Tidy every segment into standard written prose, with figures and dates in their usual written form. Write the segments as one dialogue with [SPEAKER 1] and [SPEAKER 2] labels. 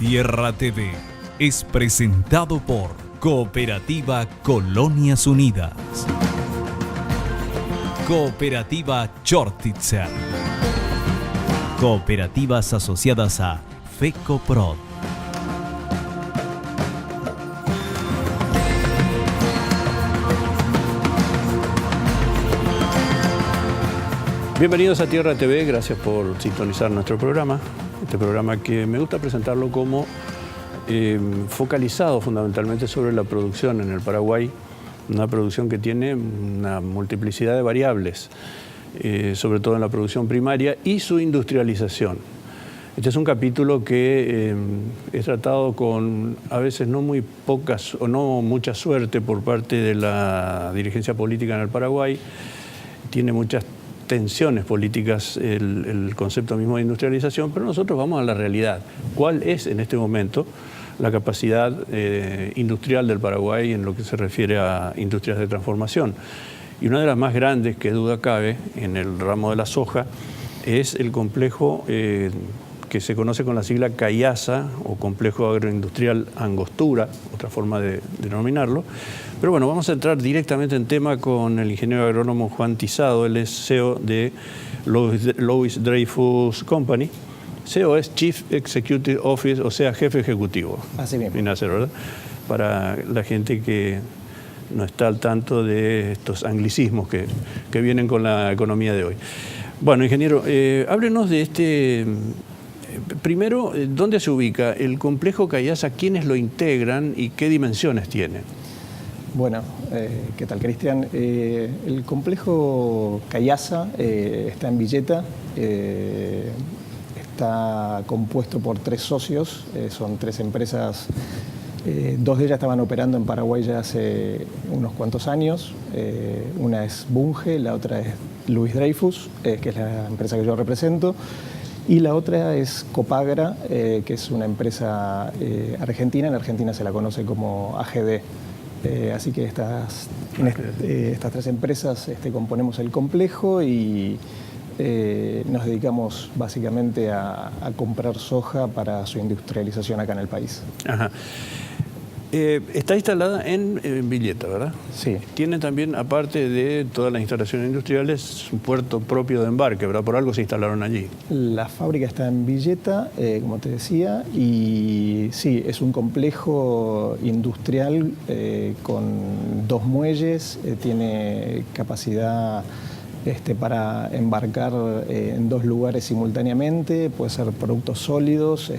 [SPEAKER 1] Tierra TV es presentado por Cooperativa Colonias Unidas. Cooperativa Chortitzer. Cooperativas asociadas a FECOPROD.
[SPEAKER 2] Bienvenidos a Tierra TV, gracias por sintonizar nuestro programa. Este programa que me gusta presentarlo como focalizado fundamentalmente sobre la producción en el Paraguay, una producción que tiene una multiplicidad de variables, sobre todo en la producción primaria y su industrialización. Este es un capítulo que he tratado con a veces no muy pocas o no mucha suerte por parte de la dirigencia política en el Paraguay. Tiene muchas tensiones políticas el concepto mismo de industrialización, pero nosotros vamos a la realidad. ¿Cuál es en este momento la capacidad industrial del Paraguay en lo que se refiere a industrias de transformación? Y una de las más grandes, que duda cabe, en el ramo de la soja, es el complejo que se conoce con la sigla CAIASA, o Complejo Agroindustrial Angostura, otra forma de denominarlo. Pero bueno, vamos a entrar directamente en tema con el ingeniero agrónomo Juan Tizado. Él es CEO de Louis Dreyfus Company. CEO es Chief Executive Office, o sea, jefe ejecutivo.
[SPEAKER 3] Así mismo.
[SPEAKER 2] Viene a ser, ¿verdad? Para la gente que no está al tanto de estos anglicismos que vienen con la economía de hoy. Bueno, ingeniero, háblenos de este... Primero, ¿dónde se ubica el complejo CAIASA? ¿Quiénes lo integran y qué dimensiones tiene?
[SPEAKER 3] Bueno, ¿qué tal, Cristian? El complejo CAIASA está en Villeta, está compuesto por 3 socios, son 3 empresas, 2 de ellas estaban operando en Paraguay ya hace unos cuantos años, una es Bunge, la otra es Louis Dreyfus, que es la empresa que yo represento, y la otra es Copagra, que es una empresa argentina, en Argentina se la conoce como AGD. Así que estas 3 empresas componemos el complejo y nos dedicamos básicamente a comprar soja para su industrialización acá en el país.
[SPEAKER 2] Ajá. Está instalada en Villeta, ¿verdad?
[SPEAKER 3] Sí.
[SPEAKER 2] Tiene también, aparte de todas las instalaciones industriales, un puerto propio de embarque, ¿verdad? Por algo se instalaron allí.
[SPEAKER 3] La fábrica está en Villeta, como te decía, y sí, es un complejo industrial con 2 muelles, tiene capacidad para embarcar en 2 lugares simultáneamente, puede ser productos sólidos,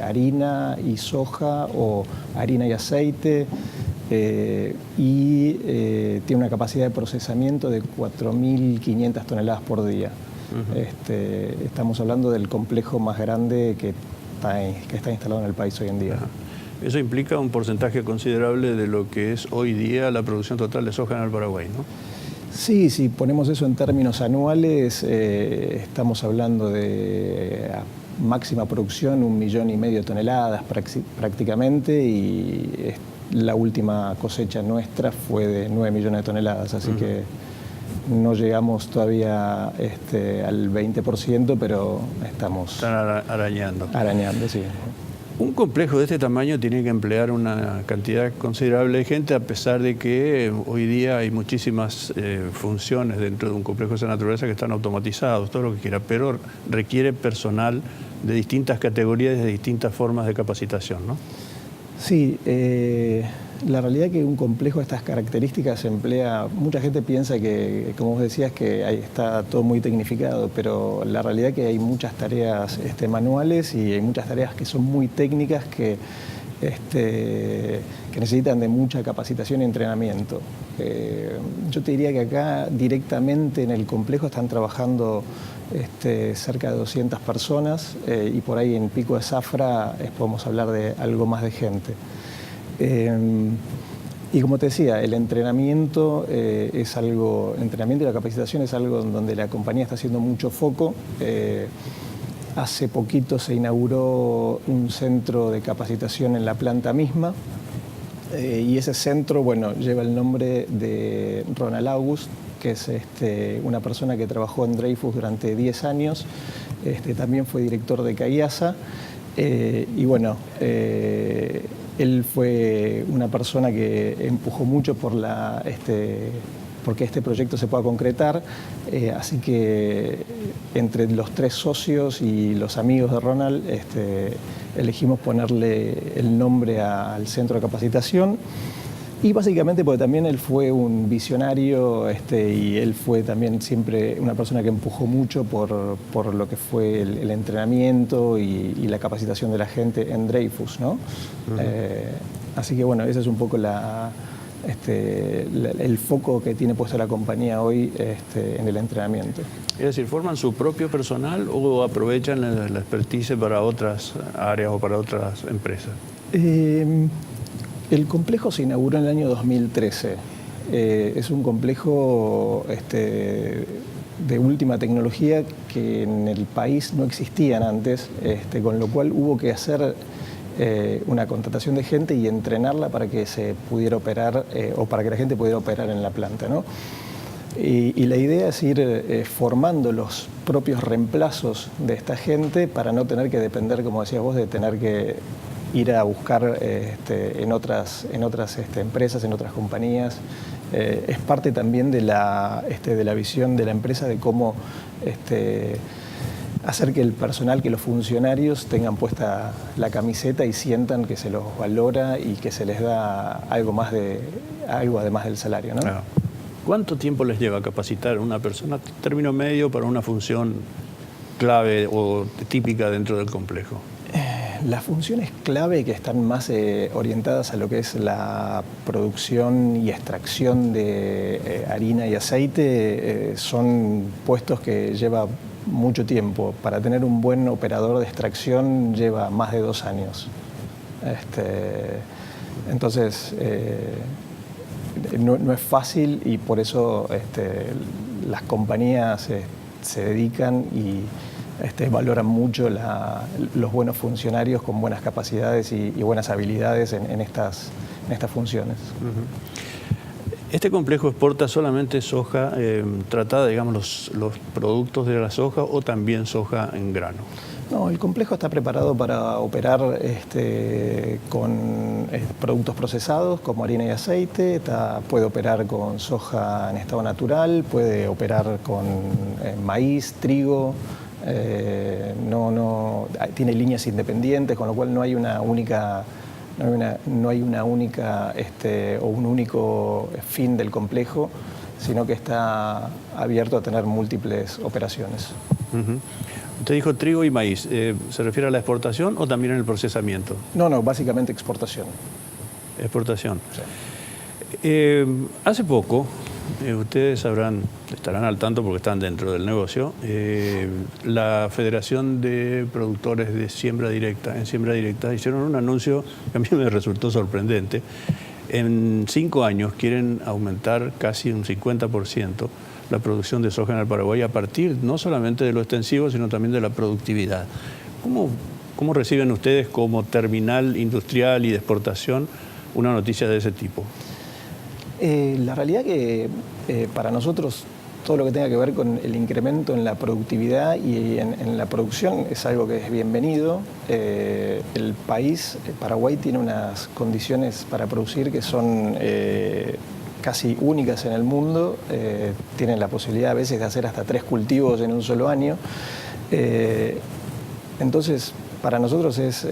[SPEAKER 3] harina y soja o harina y aceite, y tiene una capacidad de procesamiento de 4.500 toneladas por día. Estamos hablando del complejo más grande que está instalado en el país hoy en día.
[SPEAKER 2] Eso implica un porcentaje considerable de lo que es hoy día la producción total de soja en el Paraguay, ¿no?
[SPEAKER 3] Sí, si ponemos eso en términos anuales, estamos hablando de máxima producción 1,5 millones de toneladas prácticamente, y la última cosecha nuestra fue de 9 millones de toneladas, así que no llegamos todavía al 20%, pero estamos...
[SPEAKER 2] Están arañando.
[SPEAKER 3] Arañando, sí.
[SPEAKER 2] Un complejo de este tamaño tiene que emplear una cantidad considerable de gente, a pesar de que hoy día hay muchísimas funciones dentro de un complejo de esa naturaleza que están automatizados, todo lo que quiera, pero requiere personal de distintas categorías y de distintas formas de capacitación, ¿no?
[SPEAKER 3] Sí, la realidad es que un complejo de estas características emplea, mucha gente piensa que, como vos decías, que ahí está todo muy tecnificado, pero la realidad es que hay muchas tareas manuales y hay muchas tareas que son muy técnicas que necesitan de mucha capacitación y entrenamiento. Yo te diría que acá directamente en el complejo están trabajando cerca de 200 personas y por ahí en Pico de Zafra podemos hablar de algo más de gente. Y como te decía, el entrenamiento y la capacitación es algo en donde la compañía está haciendo mucho foco. Hace poquito se inauguró un centro de capacitación en la planta misma, y ese centro, bueno, lleva el nombre de Ronald August, que es una persona que trabajó en Dreyfus durante 10 años, también fue director de CAIASA, Y bueno, él fue una persona que empujó mucho porque este proyecto se pueda concretar, así que entre los 3 socios y los amigos de Ronald elegimos ponerle el nombre al centro de capacitación. Y básicamente porque también él fue un visionario y él fue también siempre una persona que empujó mucho por lo que fue el entrenamiento y la capacitación de la gente en Dreyfus, ¿no? Así que bueno, ese es un poco el foco que tiene puesto la compañía hoy en el entrenamiento.
[SPEAKER 2] Es decir, ¿forman su propio personal o aprovechan la expertise para otras áreas o para otras empresas?
[SPEAKER 3] El complejo se inauguró en el año 2013. Es un complejo de última tecnología que en el país no existían antes, con lo cual hubo que hacer una contratación de gente y entrenarla para que se pudiera operar o para que la gente pudiera operar en la planta, ¿no? Y la idea es ir formando los propios reemplazos de esta gente para no tener que depender, como decías vos, de tener que ir a buscar en otras empresas, en otras compañías. Es parte también de la visión de la empresa de cómo hacer que el personal, que los funcionarios tengan puesta la camiseta y sientan que se los valora y que se les da algo además del salario, ¿no?
[SPEAKER 2] Claro. ¿Cuánto tiempo les lleva capacitar a una persona, término medio, para una función clave o típica dentro del complejo?
[SPEAKER 3] Las funciones clave que están más orientadas a lo que es la producción y extracción de harina y aceite son puestos que lleva mucho tiempo. Para tener un buen operador de extracción lleva más de 2 años. Entonces, no es fácil y por eso las compañías se dedican y valoran mucho los buenos funcionarios con buenas capacidades y buenas habilidades en estas funciones.
[SPEAKER 2] ¿Este complejo exporta solamente soja tratada, digamos, los productos de la soja o también soja en grano?
[SPEAKER 3] No, el complejo está preparado para operar con productos procesados como harina y aceite, puede operar con soja en estado natural, puede operar con maíz, trigo. Tiene líneas independientes, con lo cual no hay una única o un único fin del complejo, sino que está abierto a tener múltiples operaciones.
[SPEAKER 2] Usted dijo trigo y maíz. ¿Se refiere a la exportación o también en el procesamiento?
[SPEAKER 3] No, básicamente exportación.
[SPEAKER 2] Exportación.
[SPEAKER 3] Sí.
[SPEAKER 2] Hace poco, ustedes estarán al tanto porque están dentro del negocio, la Federación de Productores de Siembra Directa, hicieron un anuncio que a mí me resultó sorprendente. En 5 años quieren aumentar casi un 50% la producción de soja en el Paraguay a partir no solamente de lo extensivo, sino también de la productividad. ¿Cómo reciben ustedes como terminal industrial y de exportación una noticia de ese tipo?
[SPEAKER 3] La realidad que para nosotros todo lo que tenga que ver con el incremento en la productividad y en la producción es algo que es bienvenido. El país, Paraguay, tiene unas condiciones para producir que son casi únicas en el mundo. Tienen la posibilidad a veces de hacer hasta 3 cultivos en un solo año. Entonces, para nosotros es,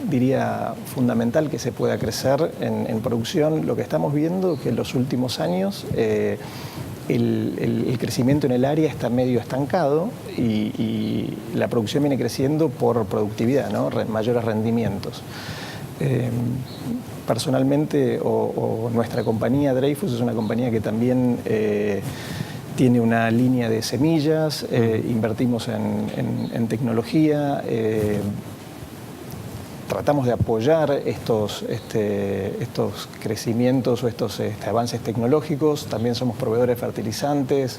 [SPEAKER 3] diría, fundamental que se pueda crecer en producción. Lo que estamos viendo es que en los últimos años el crecimiento en el área está medio estancado y la producción viene creciendo por productividad, ¿no? Mayores rendimientos. Personalmente, o nuestra compañía Dreyfus es una compañía que también tiene una línea de semillas, invertimos en tecnología, tratamos de apoyar estos crecimientos o estos avances tecnológicos. También somos proveedores de fertilizantes.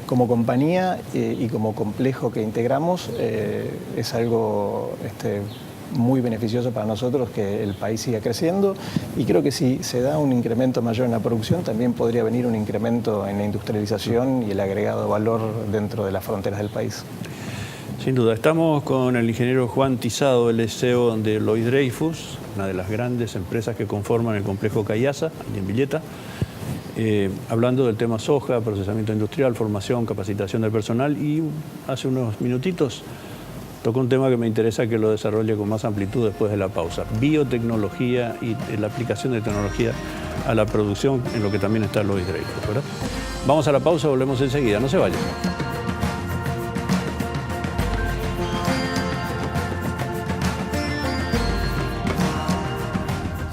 [SPEAKER 3] Como compañía y como complejo que integramos, es algo muy beneficioso para nosotros que el país siga creciendo, y creo que si se da un incremento mayor en la producción, también podría venir un incremento en la industrialización y el agregado valor dentro de las fronteras del país.
[SPEAKER 2] Sin duda. Estamos con el ingeniero Juan Tizado, el CEO de Lois Dreyfus, una de las grandes empresas que conforman el complejo Cayasa, aquí en Villeta, hablando del tema soja, procesamiento industrial, formación, capacitación del personal, y hace unos minutitos tocó un tema que me interesa que lo desarrolle con más amplitud después de la pausa. Biotecnología y la aplicación de tecnología a la producción, en lo que también está Lois Dreyfus, ¿verdad? Vamos a la pausa, volvemos enseguida, no se vayan.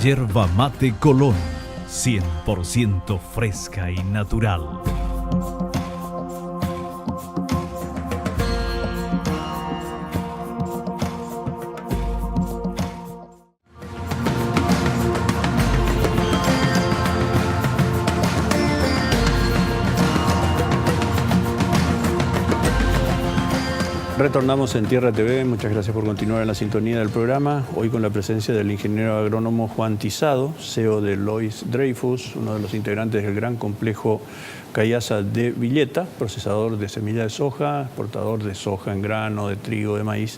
[SPEAKER 1] Yerba Mate Colón, 100% fresca y natural.
[SPEAKER 2] Retornamos en Tierra TV, muchas gracias por continuar en la sintonía del programa. Hoy con la presencia del ingeniero agrónomo Juan Tizado, CEO de Lois Dreyfus, uno de los integrantes del gran complejo Cayasa de Villeta, procesador de semilla de soja, exportador de soja en grano, de trigo, de maíz,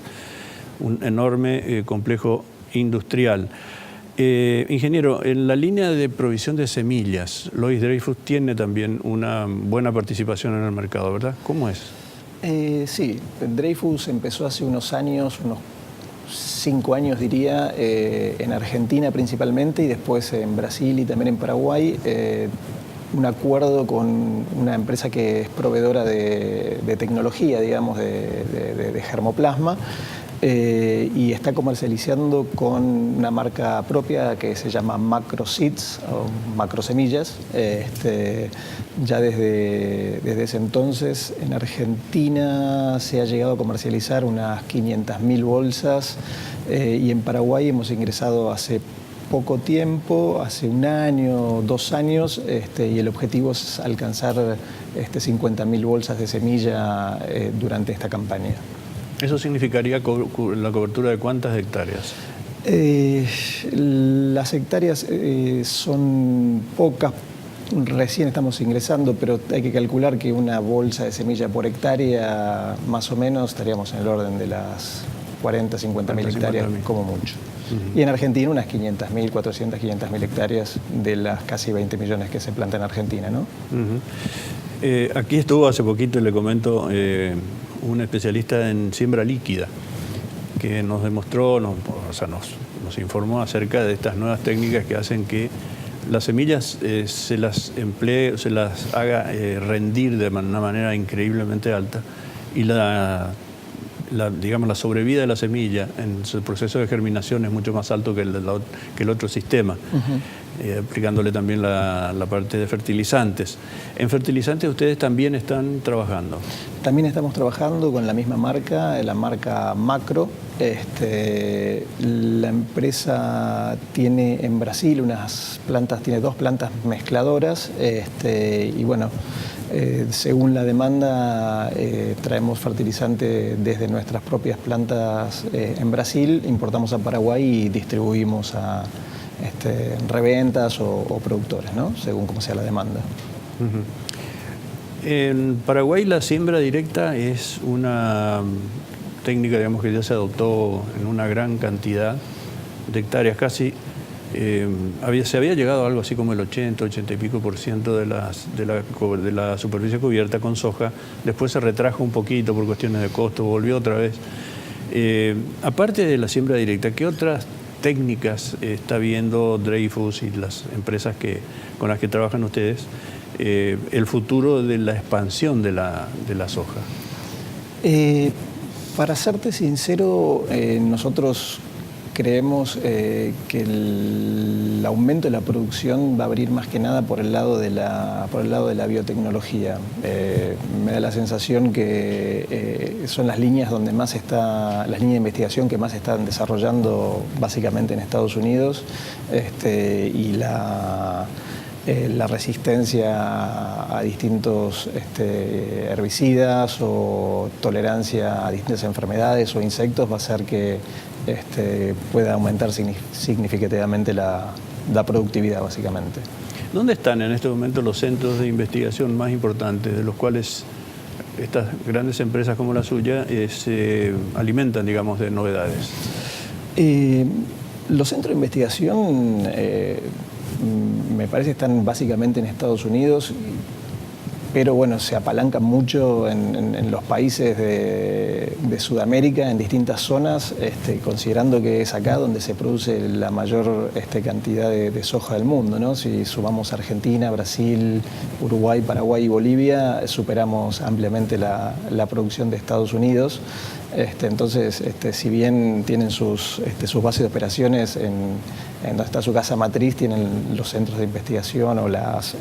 [SPEAKER 2] un enorme complejo industrial. Ingeniero, en la línea de provisión de semillas, Lois Dreyfus tiene también una buena participación en el mercado, ¿verdad? ¿Cómo es?
[SPEAKER 3] Sí, Dreyfus empezó hace unos años, unos 5 años diría, en Argentina principalmente y después en Brasil y también en Paraguay, un acuerdo con una empresa que es proveedora de tecnología, digamos, de germoplasma, y está comercializando con una marca propia que se llama Macro Seeds o Macro Semillas. Ya desde ese entonces en Argentina se ha llegado a comercializar unas 500.000 bolsas y en Paraguay hemos ingresado hace poco tiempo, hace 1 año, 2 años, y el objetivo es alcanzar 50.000 bolsas de semilla durante esta campaña.
[SPEAKER 2] ¿Eso significaría la cobertura de cuántas hectáreas?
[SPEAKER 3] Las hectáreas son pocas, recién estamos ingresando, pero hay que calcular que una bolsa de semilla por hectárea, más o menos, estaríamos en el orden de las 40, 50.000 hectáreas, como mucho. Y en Argentina unas 500.000, 400, 500.000 hectáreas de las casi 20 millones que se plantan en Argentina, ¿no?
[SPEAKER 2] Aquí estuvo hace poquito, le comento, un especialista en siembra líquida que nos demostró, nos informó acerca de estas nuevas técnicas que hacen que las semillas se las emplee, se las haga rendir de una manera increíblemente alta y digamos, la sobrevida de la semilla en su proceso de germinación es mucho más alto que el otro sistema, aplicándole también la parte de fertilizantes. ¿En fertilizantes ustedes también están trabajando?
[SPEAKER 3] También estamos trabajando con la misma marca, la marca Macro. La empresa tiene en Brasil tiene 2 plantas mezcladoras y bueno, según la demanda traemos fertilizante desde nuestras propias plantas en Brasil, importamos a Paraguay y distribuimos a reventas o productores, ¿no? Según como sea la demanda.
[SPEAKER 2] En Paraguay la siembra directa es una técnica, digamos, que ya se adoptó en una gran cantidad de hectáreas, casi se había llegado a algo así como el 80 y pico % de la superficie cubierta con soja. Después se retrajo un poquito por cuestiones de costo, volvió otra vez. Aparte de la siembra directa, ¿qué otras técnicas está viendo Dreyfus y las empresas con las que trabajan ustedes el futuro de la expansión de la soja?
[SPEAKER 3] Para serte sincero, nosotros creemos que el aumento de la producción va a venir más que nada por el lado de la biotecnología. Me da la sensación que son las líneas las líneas de investigación que más se están desarrollando básicamente en Estados Unidos, y la resistencia a distintos herbicidas o tolerancia a distintas enfermedades o insectos va a hacer que pueda aumentar significativamente la productividad, básicamente.
[SPEAKER 2] ¿Dónde están en este momento los centros de investigación más importantes, de los cuales estas grandes empresas como la suya se alimentan, digamos, de novedades?
[SPEAKER 3] Los centros de investigación me parece que están básicamente en Estados Unidos, pero bueno, se apalancan mucho en los países de Sudamérica, en distintas zonas, considerando que es acá donde se produce la mayor cantidad de soja del mundo, ¿no? Si sumamos Argentina, Brasil, Uruguay, Paraguay y Bolivia, superamos ampliamente la producción de Estados Unidos. Entonces, si bien tienen sus bases de operaciones en donde está su casa matriz, tienen los centros de investigación o las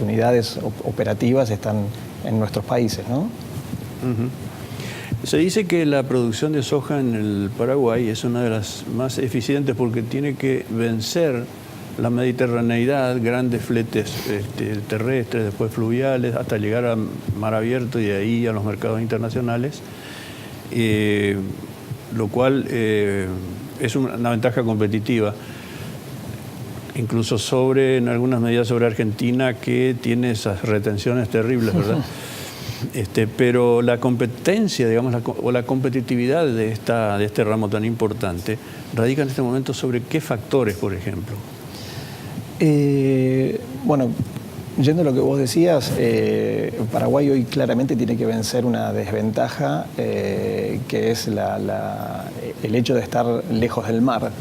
[SPEAKER 3] unidades operativas están en nuestros países, ¿no?
[SPEAKER 2] Se dice que la producción de soja en el Paraguay es una de las más eficientes porque tiene que vencer la mediterraneidad, grandes fletes terrestres, después fluviales, hasta llegar a mar abierto y de ahí a los mercados internacionales. Lo cual es una ventaja competitiva, incluso en algunas medidas sobre Argentina, que tiene esas retenciones terribles, ¿verdad? Pero la competencia, digamos, o la competitividad de este ramo tan importante radica en este momento sobre qué factores, por ejemplo.
[SPEAKER 3] Bueno, yendo a lo que vos decías, Paraguay hoy claramente tiene que vencer una desventaja que es el hecho de estar lejos del mar.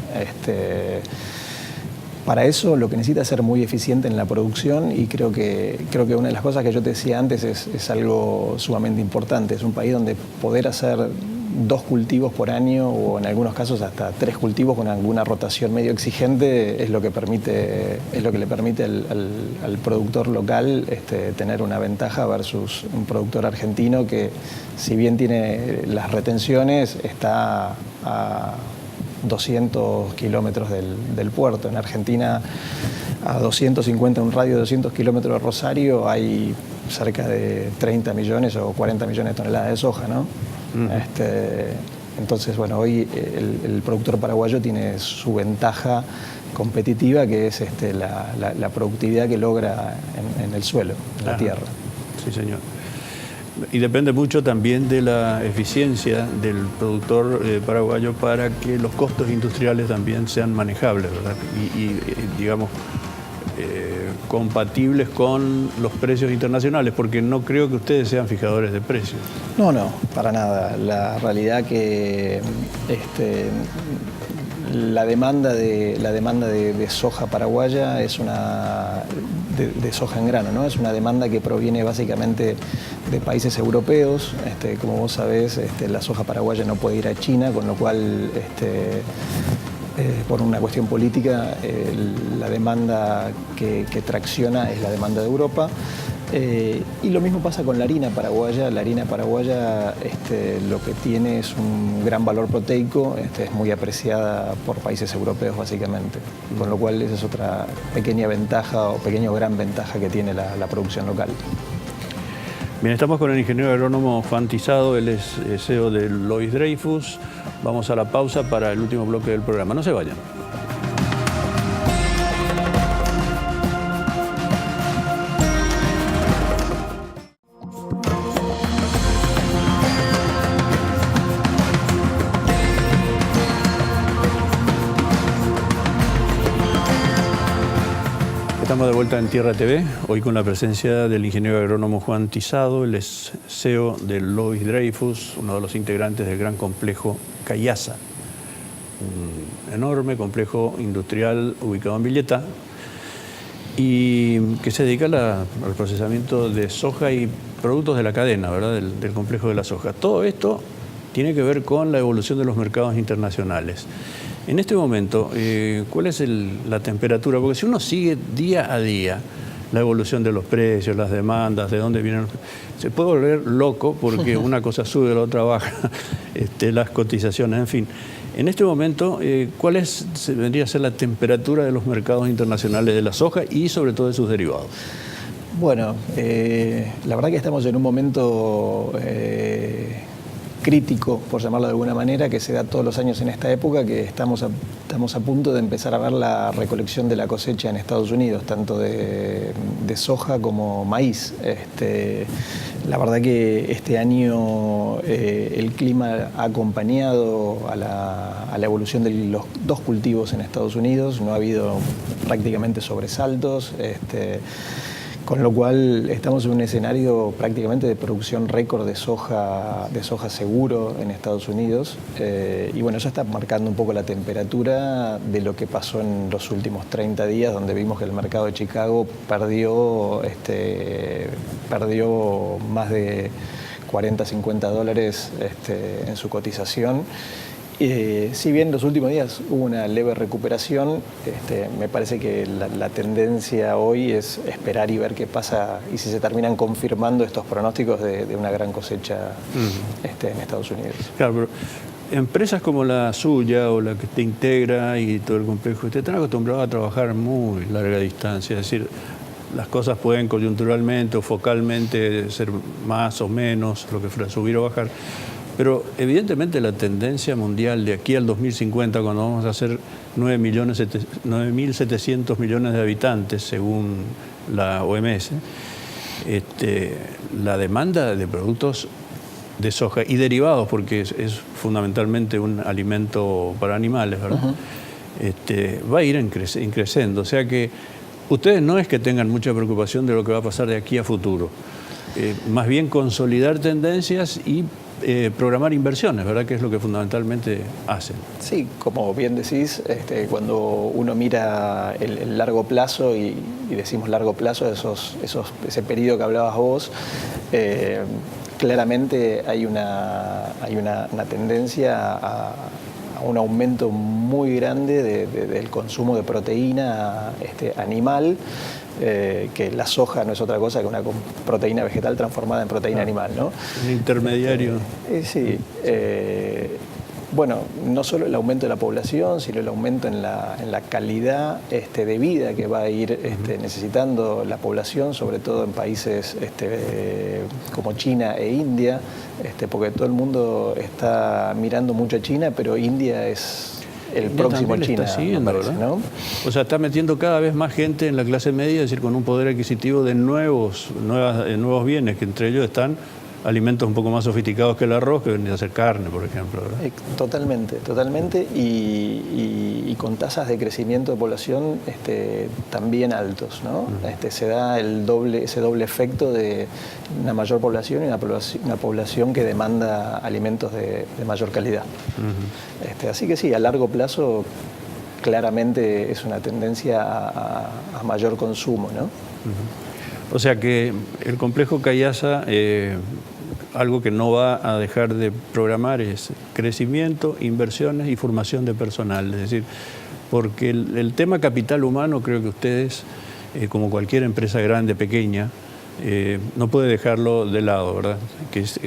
[SPEAKER 3] Para eso lo que necesita es ser muy eficiente en la producción y creo que una de las cosas que yo te decía antes es algo sumamente importante. Es un país donde poder hacer 2 cultivos por año o en algunos casos hasta 3 cultivos con alguna rotación medio exigente es lo que le permite al productor local tener una ventaja versus un productor argentino que, si bien tiene las retenciones, está a 200 kilómetros del puerto. En Argentina, a 250, un radio de 200 kilómetros de Rosario, hay cerca de 30 millones o 40 millones de toneladas de soja, ¿no? Entonces, bueno, hoy el productor paraguayo tiene su ventaja competitiva, que es la productividad que logra en el suelo, en la tierra.
[SPEAKER 2] Sí, señor. Y depende mucho también de la eficiencia del productor paraguayo para que los costos industriales también sean manejables, ¿verdad? Y digamos, compatibles con los precios internacionales, porque no creo que ustedes sean fijadores de precios.
[SPEAKER 3] No, para nada. La realidad que la demanda de soja paraguaya es de soja en grano, ¿no? Es una demanda que proviene básicamente de países europeos. Como vos sabés, la soja paraguaya no puede ir a China, con lo cual por una cuestión política, la demanda que tracciona es la demanda de Europa. Y lo mismo pasa con la harina paraguaya. La harina paraguaya lo que tiene es un gran valor proteico, es muy apreciada por países europeos básicamente. Con lo cual esa es otra pequeña ventaja o gran ventaja que tiene la producción local.
[SPEAKER 2] Bien, estamos con el ingeniero agrónomo Juan Tizado, él es CEO de Lois Dreyfus. Vamos a la pausa para el último bloque del programa. No se vayan. Estamos de vuelta en Tierra TV, hoy con la presencia del ingeniero agrónomo Juan Tizado, él es CEO de Lois Dreyfus, uno de los integrantes del gran complejo Cayasa, un enorme complejo industrial ubicado en Villeta y que se dedica al procesamiento de soja y productos de la cadena, ¿verdad? Del complejo de la soja. Todo esto tiene que ver con la evolución de los mercados internacionales. En este momento, ¿cuál es la temperatura? Porque si uno sigue día a día la evolución de los precios, las demandas, de dónde vienen, se puede volver loco porque una cosa sube, la otra baja, las cotizaciones, en fin. En este momento, ¿cuál vendría a ser la temperatura de los mercados internacionales de la soja y sobre todo de sus derivados?
[SPEAKER 3] Bueno, la verdad que estamos en un momento crítico, por llamarlo de alguna manera, que se da todos los años en esta época, que estamos a punto de empezar a ver la recolección de la cosecha en Estados Unidos, tanto de soja como maíz. La verdad que este año el clima ha acompañado a la evolución de los dos cultivos en Estados Unidos, no ha habido prácticamente sobresaltos, con lo cual estamos en un escenario prácticamente de producción récord de soja seguro en Estados Unidos. Y bueno, eso está marcando un poco la temperatura de lo que pasó en los últimos 30 días, donde vimos que el mercado de Chicago perdió más de 40, 50 dólares en su cotización. Si bien en los últimos días hubo una leve recuperación, me parece que la tendencia hoy es esperar y ver qué pasa y si se terminan confirmando estos pronósticos de una gran cosecha en Estados Unidos.
[SPEAKER 2] Claro, pero empresas como la suya o la que te integra y todo el complejo, ustedes están acostumbrados a trabajar muy larga distancia, es decir, las cosas pueden coyunturalmente o focalmente ser más o menos, lo que fuera, subir o bajar. Pero evidentemente la tendencia mundial de aquí al 2050, cuando vamos a ser 9.700 millones de habitantes, según la OMS, la demanda de productos de soja y derivados, porque es fundamentalmente un alimento para animales, ¿verdad? Va a ir creciendo. O sea que ustedes no es que tengan mucha preocupación de lo que va a pasar de aquí a futuro. Más bien consolidar tendencias y programar inversiones, ¿verdad? Que es lo que fundamentalmente hacen.
[SPEAKER 3] Sí, como bien decís, cuando uno mira el largo plazo y decimos largo plazo, ese periodo que hablabas vos, claramente hay una tendencia a un aumento muy grande del consumo de proteína animal, que la soja no es otra cosa que una proteína vegetal transformada en proteína animal, ¿no?
[SPEAKER 2] Un intermediario.
[SPEAKER 3] Sí. Bueno, no solo el aumento de la población, sino el aumento en la calidad de vida que va a ir necesitando la población, sobre todo en países como China e India, porque todo el mundo está mirando mucho a China, pero India es el próximo China,
[SPEAKER 2] siguiendo,
[SPEAKER 3] me parece, ¿no?
[SPEAKER 2] O sea, está metiendo cada vez más gente en la clase media, es decir, con un poder adquisitivo de nuevos bienes, que entre ellos están alimentos un poco más sofisticados que el arroz, que vienen a ser carne, por ejemplo, ¿verdad?
[SPEAKER 3] Totalmente, y con tasas de crecimiento de población también altos, ¿no? Se da ese doble efecto de una mayor población y una población que demanda alimentos de mayor calidad. Así que sí, a largo plazo claramente es una tendencia a mayor consumo, ¿no?
[SPEAKER 2] O sea que el complejo Cayasa, algo que no va a dejar de programar es crecimiento, inversiones y formación de personal. Es decir, porque el tema capital humano, creo que ustedes, como cualquier empresa grande, pequeña, no puede dejarlo de lado, ¿verdad? Que es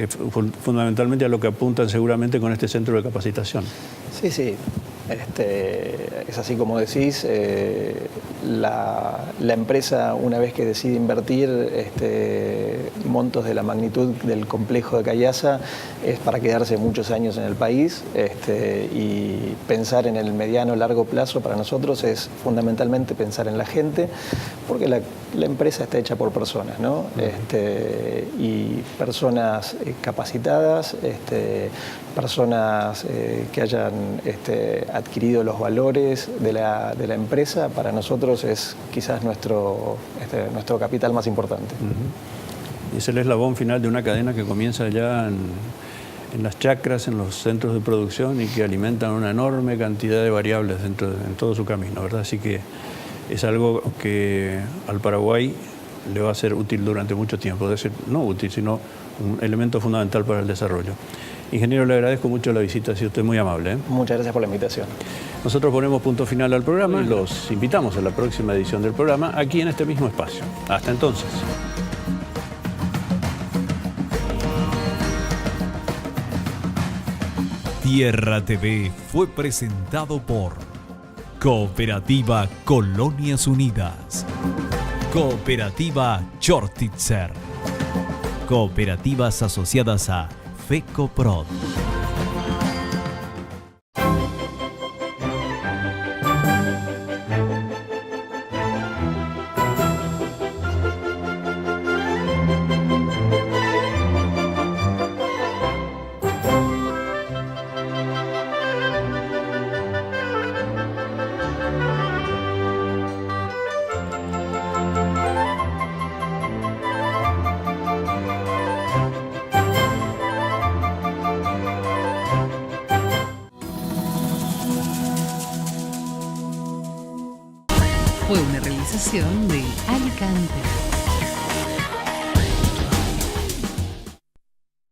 [SPEAKER 2] fundamentalmente a lo que apuntan seguramente con este centro de capacitación.
[SPEAKER 3] Sí. Es así como decís, la empresa, una vez que decide invertir montos de la magnitud del complejo de Cayasa, es para quedarse muchos años en el país, y pensar en el mediano largo plazo para nosotros es fundamentalmente pensar en la gente, porque la empresa está hecha por personas, ¿no? Y personas capacitadas, personas que hayan adquirido los valores de la empresa, para nosotros es quizás nuestro capital más importante.
[SPEAKER 2] Y es el eslabón final de una cadena que comienza ya en las chacras, en los centros de producción, y que alimentan una enorme cantidad de variables en todo su camino, ¿verdad? Así que es algo que al Paraguay le va a ser útil durante mucho tiempo, es decir, no útil, sino un elemento fundamental para el desarrollo. Ingeniero, le agradezco mucho la visita, ha sido usted muy amable.
[SPEAKER 3] Muchas gracias por la invitación.
[SPEAKER 2] Nosotros ponemos punto final al programa y los invitamos a la próxima edición del programa aquí en este mismo espacio. Hasta entonces.
[SPEAKER 1] Tierra TV fue presentado por Cooperativa Colonias Unidas, Cooperativa Chortitzer, Cooperativas asociadas a FECOPROD.
[SPEAKER 4] Fue una realización de Alicante.